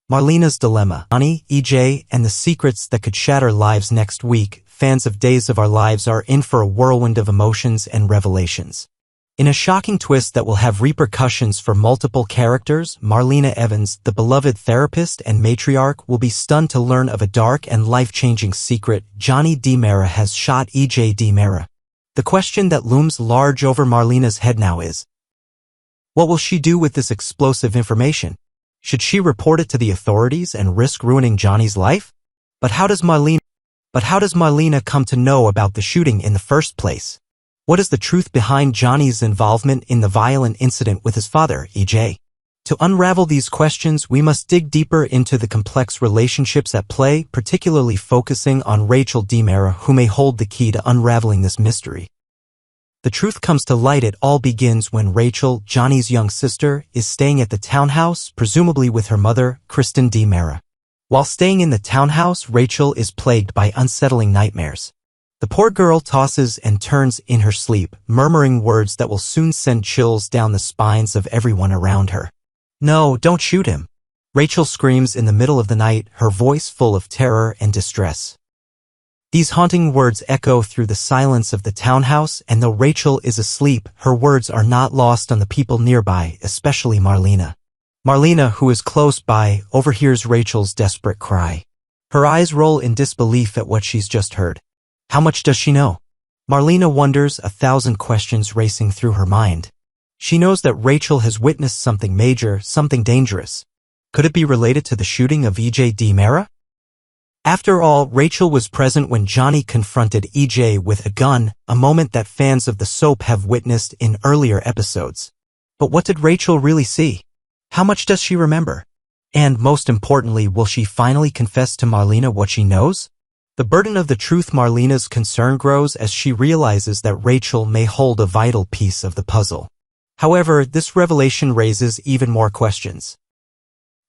Marlena's Dilemma, Johnny, EJ, and the secrets that could shatter lives. Next week, fans of Days of Our Lives are in for a whirlwind of emotions and revelations. In a shocking twist that will have repercussions for multiple characters, Marlena Evans, the beloved therapist and matriarch, will be stunned to learn of a dark and life-changing secret. Johnny DiMera has shot EJ DiMera. The question that looms large over Marlena's head now is, what will she do with this explosive information? Should she report it to the authorities and risk ruining Johnny's life? But how does Marlena come to know about the shooting in the first place? What is the truth behind Johnny's involvement in the violent incident with his father, EJ? To unravel these questions, we must dig deeper into the complex relationships at play, particularly focusing on Rachel DiMera, who may hold the key to unraveling this mystery. The truth comes to light. It all begins when Rachel, Johnny's young sister, is staying at the townhouse, presumably with her mother, Kristen DiMera. While staying in the townhouse, Rachel is plagued by unsettling nightmares. The poor girl tosses and turns in her sleep, murmuring words that will soon send chills down the spines of everyone around her. "No, don't shoot him," Rachel screams in the middle of the night, her voice full of terror and distress. These haunting words echo through the silence of the townhouse, and though Rachel is asleep, her words are not lost on the people nearby, especially Marlena. Marlena, who is close by, overhears Rachel's desperate cry. Her eyes roll in disbelief at what she's just heard. How much does she know? Marlena wonders, 1,000 questions racing through her mind. She knows that Rachel has witnessed something major, something dangerous. Could it be related to the shooting of EJ DiMera? After all, Rachel was present when Johnny confronted EJ with a gun, a moment that fans of the soap have witnessed in earlier episodes. But what did Rachel really see? How much does she remember? And most importantly, will she finally confess to Marlena what she knows? The burden of the truth. Marlena's concern grows as she realizes that Rachel may hold a vital piece of the puzzle. However, this revelation raises even more questions.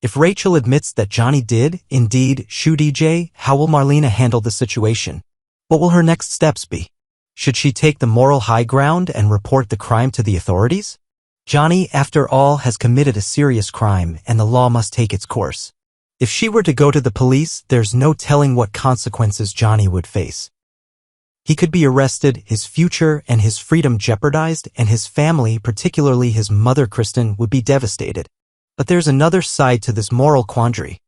If Rachel admits that Johnny did, indeed, shoot EJ, how will Marlena handle the situation? What will her next steps be? Should she take the moral high ground and report the crime to the authorities? Johnny, after all, has committed a serious crime, and the law must take its course. If she were to go to the police, there's no telling what consequences Johnny would face. He could be arrested, his future and his freedom jeopardized, and his family, particularly his mother Kristen, would be devastated. But there's another side to this moral quandary.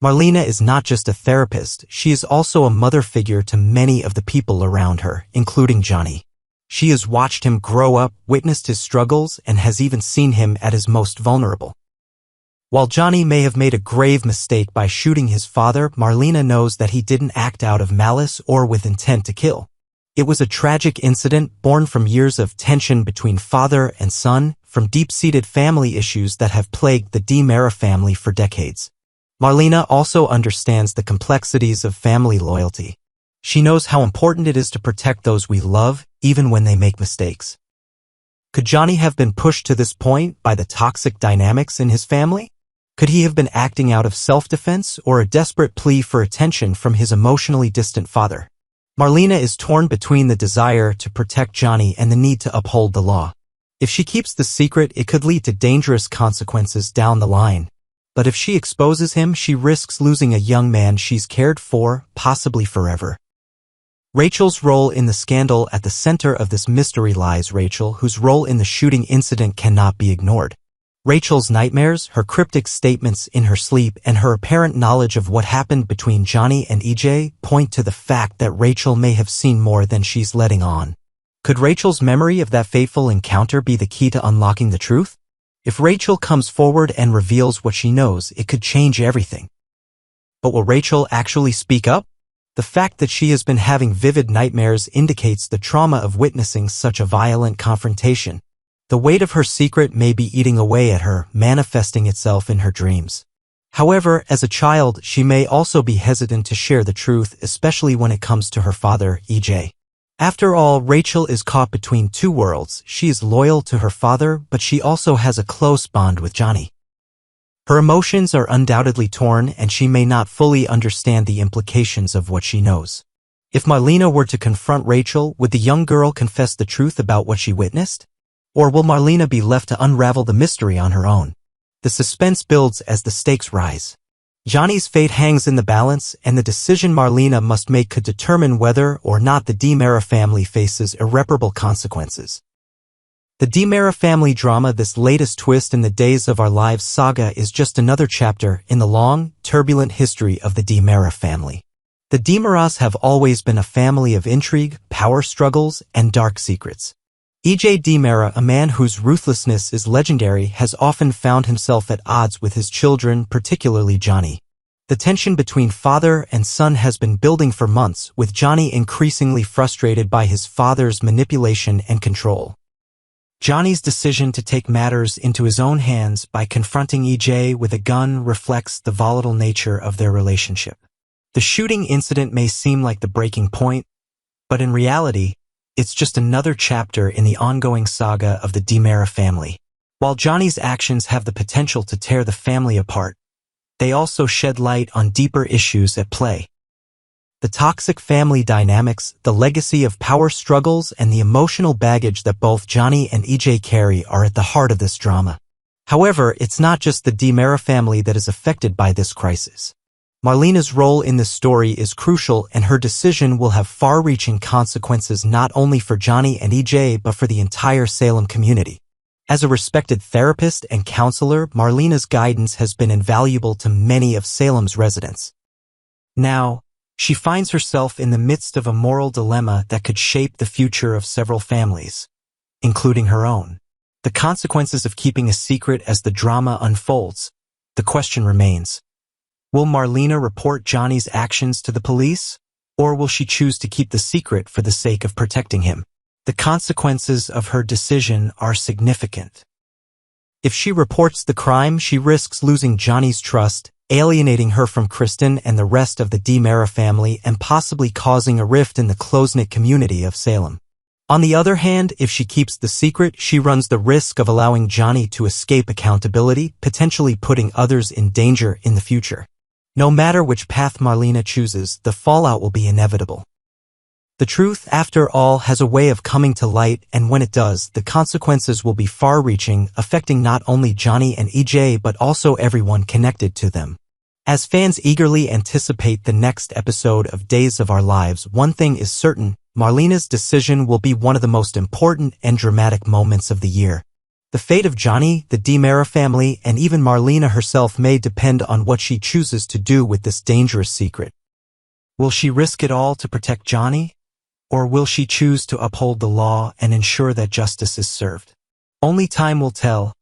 Marlena is not just a therapist, she is also a mother figure to many of the people around her, including Johnny. She has watched him grow up, witnessed his struggles, and has even seen him at his most vulnerable. While Johnny may have made a grave mistake by shooting his father, Marlena knows that he didn't act out of malice or with intent to kill. It was a tragic incident born from years of tension between father and son, from deep-seated family issues that have plagued the DiMera family for decades. Marlena also understands the complexities of family loyalty. She knows how important it is to protect those we love, even when they make mistakes. Could Johnny have been pushed to this point by the toxic dynamics in his family? Could he have been acting out of self-defense or a desperate plea for attention from his emotionally distant father? Marlena is torn between the desire to protect Johnny and the need to uphold the law. If she keeps the secret, it could lead to dangerous consequences down the line. But if she exposes him, she risks losing a young man she's cared for, possibly forever. Rachel's role in the scandal. At the center of this mystery lies Rachel, whose role in the shooting incident cannot be ignored. Rachel's nightmares, her cryptic statements in her sleep, and her apparent knowledge of what happened between Johnny and EJ point to the fact that Rachel may have seen more than she's letting on. Could Rachel's memory of that fateful encounter be the key to unlocking the truth? If Rachel comes forward and reveals what she knows, it could change everything. But will Rachel actually speak up? The fact that she has been having vivid nightmares indicates the trauma of witnessing such a violent confrontation. The weight of her secret may be eating away at her, manifesting itself in her dreams. However, as a child, she may also be hesitant to share the truth, especially when it comes to her father, EJ. After all, Rachel is caught between two worlds. She is loyal to her father, but she also has a close bond with Johnny. Her emotions are undoubtedly torn, and she may not fully understand the implications of what she knows. If Marlena were to confront Rachel, would the young girl confess the truth about what she witnessed? Or will Marlena be left to unravel the mystery on her own? The suspense builds as the stakes rise. Johnny's fate hangs in the balance, and the decision Marlena must make could determine whether or not the DiMera family faces irreparable consequences. The DiMera family drama, this latest twist in the Days of Our Lives saga, is just another chapter in the long, turbulent history of the DiMera family. The DiMeras have always been a family of intrigue, power struggles, and dark secrets. E.J. DiMera, a man whose ruthlessness is legendary, has often found himself at odds with his children, particularly Johnny. The tension between father and son has been building for months, with Johnny increasingly frustrated by his father's manipulation and control. Johnny's decision to take matters into his own hands by confronting E.J. with a gun reflects the volatile nature of their relationship. The shooting incident may seem like the breaking point, but in reality, it's just another chapter in the ongoing saga of the DiMera family. While Johnny's actions have the potential to tear the family apart, they also shed light on deeper issues at play. The toxic family dynamics, the legacy of power struggles, and the emotional baggage that both Johnny and E.J. carry are at the heart of this drama. However, it's not just the DiMera family that is affected by this crisis. Marlena's role in this story is crucial, and her decision will have far-reaching consequences not only for Johnny and E.J. but for the entire Salem community. As a respected therapist and counselor, Marlena's guidance has been invaluable to many of Salem's residents. Now, she finds herself in the midst of a moral dilemma that could shape the future of several families, including her own. The consequences of keeping a secret as the drama unfolds. The question remains: will Marlena report Johnny's actions to the police, or will she choose to keep the secret for the sake of protecting him? The consequences of her decision are significant. If she reports the crime, she risks losing Johnny's trust, alienating her from Kristen and the rest of the DiMera family, and possibly causing a rift in the close-knit community of Salem. On the other hand, if she keeps the secret, she runs the risk of allowing Johnny to escape accountability, potentially putting others in danger in the future. No matter which path Marlena chooses, the fallout will be inevitable. The truth, after all, has a way of coming to light, and when it does, the consequences will be far-reaching, affecting not only Johnny and E.J. but also everyone connected to them. As fans eagerly anticipate the next episode of Days of Our Lives, one thing is certain: Marlena's decision will be one of the most important and dramatic moments of the year. The fate of Johnny, the DiMera family, and even Marlena herself may depend on what she chooses to do with this dangerous secret. Will she risk it all to protect Johnny? Or will she choose to uphold the law and ensure that justice is served? Only time will tell,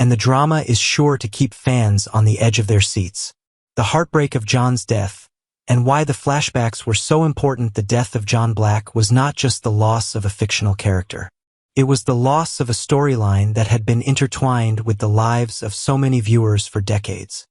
and the drama is sure to keep fans on the edge of their seats. The heartbreak of John's death, and why the flashbacks were so important. The death of John Black was not just the loss of a fictional character. It was the loss of a storyline that had been intertwined with the lives of so many viewers for decades.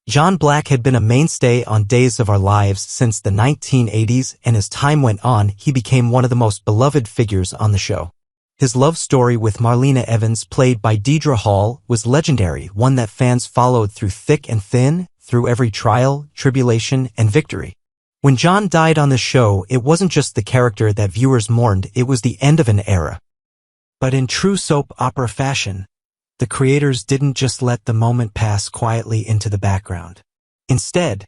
John Black had been a mainstay on Days of Our Lives since the 1980s, and as time went on, he became one of the most beloved figures on the show. His love story with Marlena Evans, played by Deidre Hall, was legendary, one that fans followed through thick and thin, through every trial, tribulation, and victory. When John died on the show, it wasn't just the character that viewers mourned, it was the end of an era. But in true soap opera fashion, the creators didn't just let the moment pass quietly into the background. Instead,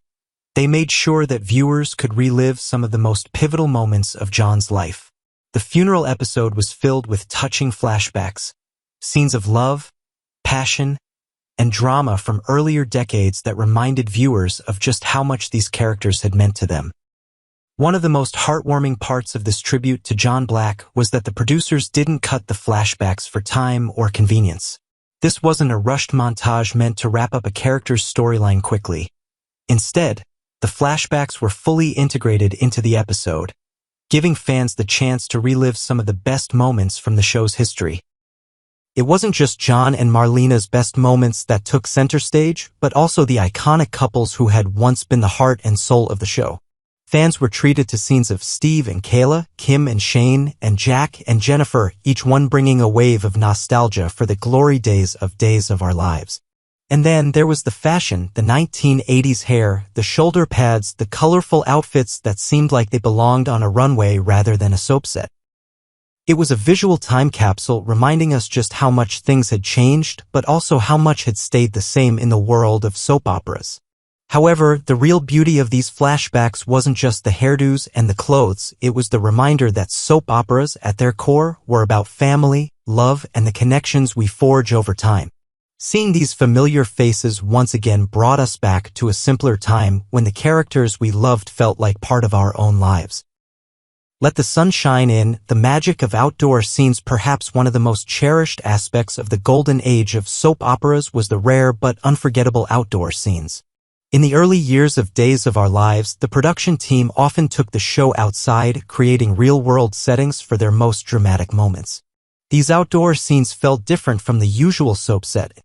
they made sure that viewers could relive some of the most pivotal moments of John's life. The funeral episode was filled with touching flashbacks, scenes of love, passion, and drama from earlier decades that reminded viewers of just how much these characters had meant to them. One of the most heartwarming parts of this tribute to John Black was that the producers didn't cut the flashbacks for time or convenience. This wasn't a rushed montage meant to wrap up a character's storyline quickly. Instead, the flashbacks were fully integrated into the episode, giving fans the chance to relive some of the best moments from the show's history. It wasn't just John and Marlena's best moments that took center stage, but also the iconic couples who had once been the heart and soul of the show. Fans were treated to scenes of Steve and Kayla, Kim and Shane, and Jack and Jennifer, each one bringing a wave of nostalgia for the glory days of Days of Our Lives. And then there was the fashion, the 1980s hair, the shoulder pads, the colorful outfits that seemed like they belonged on a runway rather than a soap set. It was a visual time capsule reminding us just how much things had changed, but also how much had stayed the same in the world of soap operas. However, the real beauty of these flashbacks wasn't just the hairdos and the clothes, it was the reminder that soap operas, at their core, were about family, love, and the connections we forge over time. Seeing these familiar faces once again brought us back to a simpler time when the characters we loved felt like part of our own lives. Let the sun shine in, the magic of outdoor scenes. Perhaps one of the most cherished aspects of the golden age of soap operas was the rare but unforgettable outdoor scenes. In the early years of Days of Our Lives, the production team often took the show outside, creating real-world settings for their most dramatic moments. These outdoor scenes felt different from the usual soap set.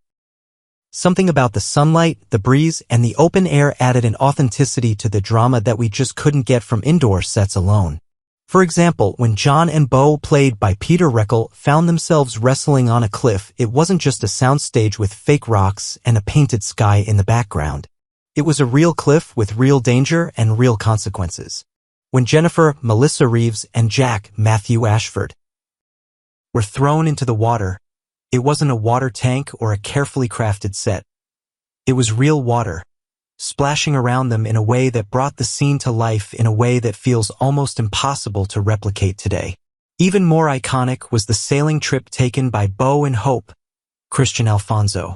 Something about the sunlight, the breeze, and the open air added an authenticity to the drama that we just couldn't get from indoor sets alone. For example, when John and Bo, played by Peter Reckel, found themselves wrestling on a cliff, it wasn't just a soundstage with fake rocks and a painted sky in the background. It was a real cliff with real danger and real consequences. When Jennifer, Melissa Reeves, and Jack, Matthew Ashford, were thrown into the water, it wasn't a water tank or a carefully crafted set. It was real water, splashing around them in a way that brought the scene to life in a way that feels almost impossible to replicate today. Even more iconic was the sailing trip taken by Bo and Hope, Christian Alfonso.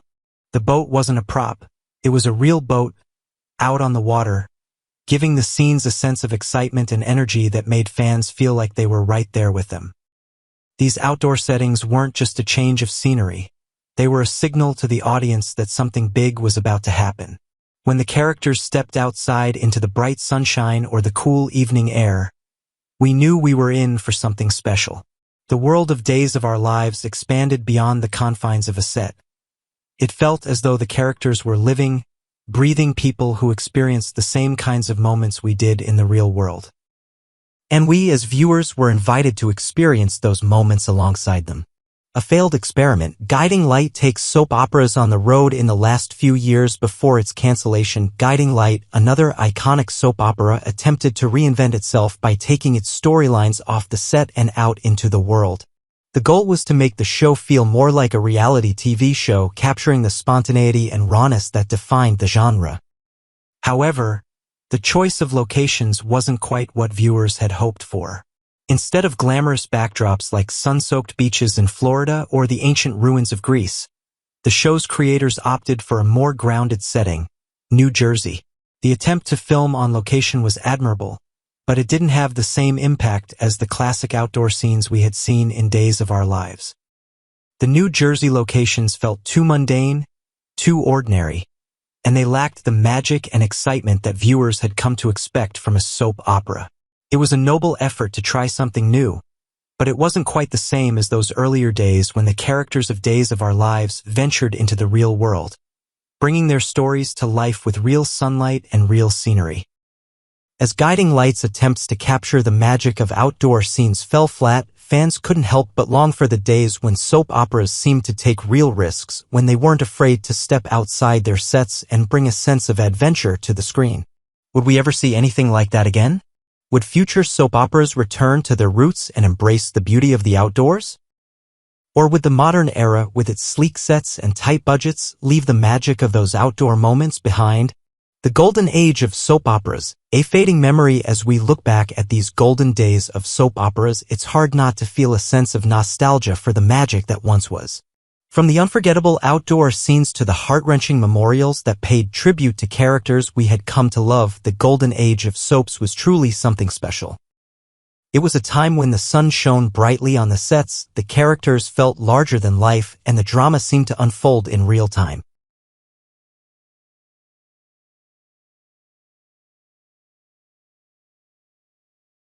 The boat wasn't a prop. It was a real boat, out on the water, giving the scenes a sense of excitement and energy that made fans feel like they were right there with them. These outdoor settings weren't just a change of scenery. They were a signal to the audience that something big was about to happen. When the characters stepped outside into the bright sunshine or the cool evening air, we knew we were in for something special. The world of Days of Our Lives expanded beyond the confines of a set. It felt as though the characters were living, breathing people who experienced the same kinds of moments we did in the real world. And we, as viewers, were invited to experience those moments alongside them. A failed experiment, Guiding Light takes soap operas on the road. In the last few years before its cancellation, Guiding Light, another iconic soap opera, attempted to reinvent itself by taking its storylines off the set and out into the world. The goal was to make the show feel more like a reality TV show, capturing the spontaneity and rawness that defined the genre. However, the choice of locations wasn't quite what viewers had hoped for. Instead of glamorous backdrops like sun-soaked beaches in Florida or the ancient ruins of Greece, the show's creators opted for a more grounded setting, New Jersey. The attempt to film on location was admirable, but it didn't have the same impact as the classic outdoor scenes we had seen in Days of Our Lives. The New Jersey locations felt too mundane, too ordinary, and they lacked the magic and excitement that viewers had come to expect from a soap opera. It was a noble effort to try something new, but it wasn't quite the same as those earlier days when the characters of Days of Our Lives ventured into the real world, bringing their stories to life with real sunlight and real scenery. As Guiding Light's attempts to capture the magic of outdoor scenes fell flat, fans couldn't help but long for the days when soap operas seemed to take real risks, when they weren't afraid to step outside their sets and bring a sense of adventure to the screen. Would we ever see anything like that again? Would future soap operas return to their roots and embrace the beauty of the outdoors? Or would the modern era, with its sleek sets and tight budgets, leave the magic of those outdoor moments behind? The golden age of soap operas, a fading memory. As we look back at these golden days of soap operas, it's hard not to feel a sense of nostalgia for the magic that once was. From the unforgettable outdoor scenes to the heart-wrenching memorials that paid tribute to characters we had come to love, the golden age of soaps was truly something special. It was a time when the sun shone brightly on the sets, the characters felt larger than life, and the drama seemed to unfold in real time.